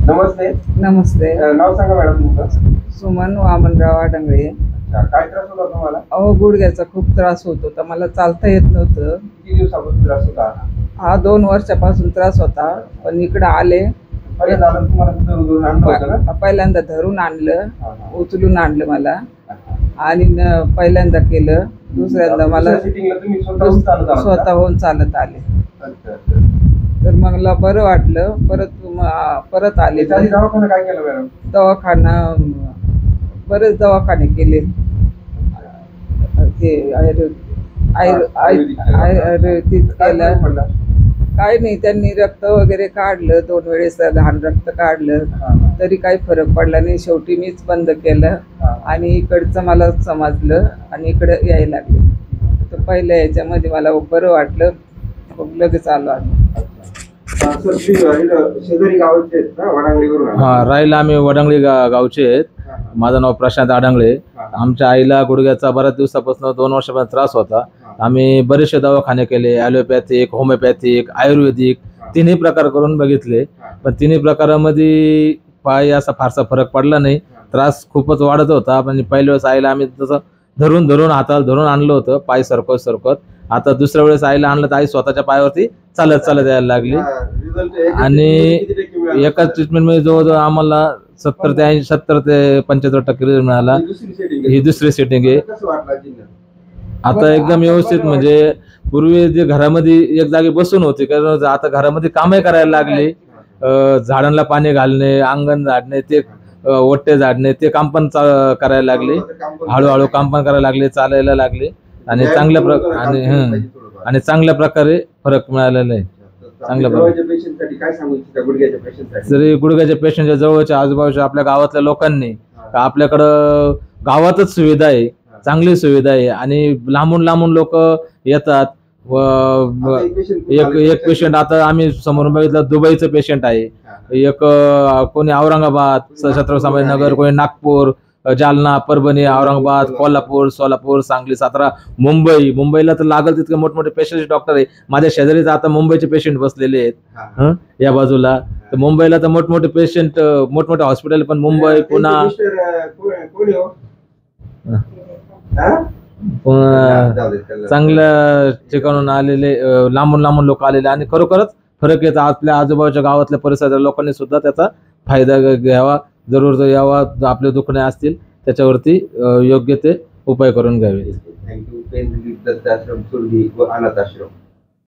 नमस्ते. नमस्ते. नाव सांगा मॅडम तुमचं. सुमन वामनराव आडंगळे. अच्छा, काय त्रास होता तुम्हाला? अहो, गुडघ्याचा खूप त्रास होत होता, मला चालता येत नव्हतं. किती दिवसापासून त्रास होता? हा 2 वर्षापासून त्रास होता, पण इकडे आले. पहिल्यांदा आलं तुम्हाला धरून आणलं होतं ना? पहिल्यांदा धरून आणलं, उचलून आणलं मला, अच्छा. आणि पहिल्यांदा केलं. दुसऱ्यांदा मला दुसऱ्या सिटिंगला तुम्ही स्वतःहून चालत आलात का? स्वतःहून चालत आले. अच्छा, अच्छा. तर मला बरं वाटलं. परत आले. याच्या आधी दवाखाना काय केलं मॅडम? दवाखाना बरेच दवाखाने केले. ते आयुर्वेदिक काय केलं. फरक पडला? काय नाही, त्यांनी रक्त वगैरे काढलं, 2 वेळेस घाण रक्त काढलं, तरी काही फरक पडला नाही. शेवटी मीच बंद केलं आणि इकडचं मला समजलं आणि इकडे यायला लागले. तर पहिल्या याच्यामध्ये मला बरं वाटलं, मग लगेच आलो आम्ही. शेजारी गावाचे आहेत ना, वडांगळीवरून आला? हा, राहिला आम्ही वडांगळी गावचे आहेत. माझं नाव प्रशांत आडंगळे. आमच्या आईला गुडघ्याचा बऱ्याच दिवसापासून 2 वर्षापासून त्रास होता. आम्ही बरेचसे दवाखाने केले, ॲलोपॅथिक, होमिओपॅथिक, आयुर्वेदिक, तिन्ही प्रकार करून बघितले. पण तिन्ही प्रकारामध्ये पाय असा फारसा फरक पडला नाही. त्रास खूपच वाढत होता. पण पहिल्या वेळेस आईला आम्ही तसं धरून हाताला धरून आणलं होतं, पाय सरकत. आता दुसऱ्या वेळेस आईला आणलं तर आई स्वतःच्या पायावरती चालत यायला लागली. आणि एकाच ट्रीटमेंटमध्ये जवळजवळ आम्हाला 70 ते 75% रिझल्ट मिळाला. ही दुसरी सेटिंग आहे. आता एकदम व्यवस्थित, म्हणजे पूर्वी जे घरामध्ये एक जागी बसून होते, कारण आता घरामध्ये कामही करायला लागले. झाडांना पाणी घालणे, अंगण झाडणे, ते ओट्टे झाडणे, ते काम पण करायला लागले. हळूहळू काम पण करायला लागले, चालायला लागले. आणि चांगल्या प्रकारे फरक मिळालेला आहे. चांगल्या जरी गुडघ्याच्या पेशंटच्या जवळच्या आजूबाजूच्या आपल्या गावातल्या लोकांनी, आपल्याकडं गावातच सुविधा आहे, चांगली सुविधा आहे, आणि लांबून लोक येतात. एक पेशंट आता आम्ही समोरून बघितलं, दुबईचं पेशंट आहे. एक कोणी औरंगाबाद, छत्रपती संभाजीनगर, कोणी नागपूर, जालना, परभणी, औरंगाबाद, कोल्हापूर, सोलापूर, सांगली, सातारा, मुंबईला तर लागल तितके मोठमोठे पेशंट डॉक्टर आहे. माझ्या शेजारीच आता मुंबईचे पेशंट बसलेले आहेत या बाजूला. तर मुंबईला तर मोठमोठे पेशंट, मोठमोठे हॉस्पिटल, पण मुंबई, पुन्हा चांगल्या ठिकाणून आलेले, लांबून लोक आलेले, आणि खरोखरच फरक येतो. आपल्या आजूबाजूच्या गावातल्या परिसराच्या लोकांनी सुद्धा त्याचा फायदा घ्यावा, जरूर यावा. आपले दुखणे असतील त्याच्यावरती योग्य ते उपाय करून घ्यावे. Thank you. Pain relief Dattashram, Surabhi व अनाथ आश्रम.